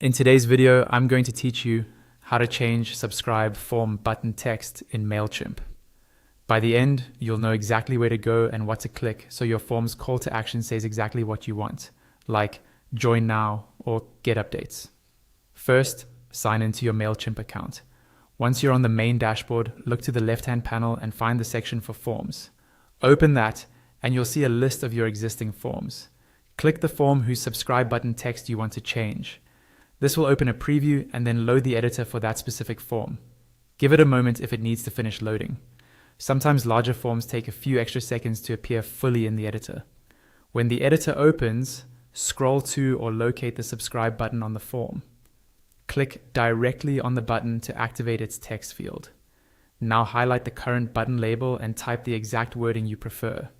In today's video, I'm going to teach you how to change subscribe form button text in Mailchimp. By the end, you'll know exactly where to go and what to click so your form's call to action says exactly what you want, like join now or get updates. First, sign into your Mailchimp account. Once you're on the main dashboard, look to the left-hand panel and find the section for forms. Open that and you'll see a list of your existing forms. Click the form whose subscribe button text you want to change. This will open a preview and then load the editor for that specific form. Give it a moment if it needs to finish loading. Sometimes larger forms take a few extra seconds to appear fully in the editor. When the editor opens, scroll to or locate the subscribe button on the form. Click directly on the button to activate its text field. Now highlight the current button label and type the exact wording you prefer.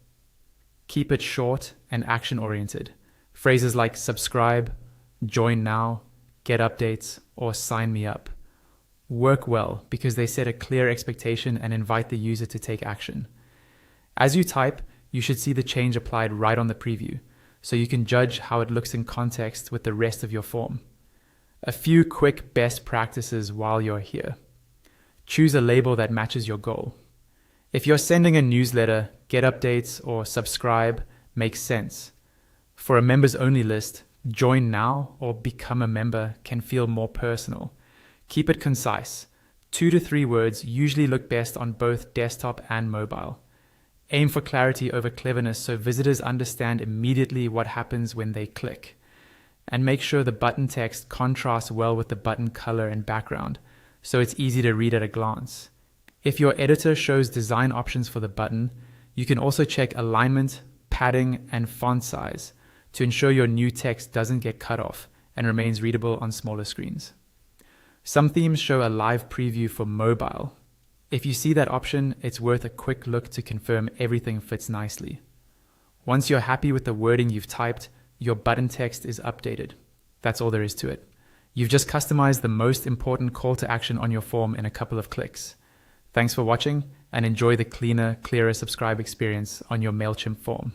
Keep it short and action-oriented. Phrases like subscribe, join now, get updates, or sign me up work well because they set a clear expectation and invite the user to take action. As you type, you should see the change applied right on the preview, so you can judge how it looks in context with the rest of your form. A few quick best practices while you're here. Choose a label that matches your goal. If you're sending a newsletter, get updates or subscribe makes sense. For a members only list, join now or become a member can feel more personal. Keep it concise. 2 to 3 words usually look best on both desktop and mobile. Aim for clarity over cleverness so visitors understand immediately what happens when they click. And make sure the button text contrasts well with the button color and background, so it's easy to read at a glance. If your editor shows design options for the button, you can also check alignment, padding, and font size to ensure your new text doesn't get cut off and remains readable on smaller screens. Some themes show a live preview for mobile. If you see that option, it's worth a quick look to confirm everything fits nicely. Once you're happy with the wording you've typed, your button text is updated. That's all there is to it. You've just customized the most important call to action on your form in a couple of clicks. Thanks for watching and enjoy the cleaner, clearer subscribe experience on your Mailchimp form.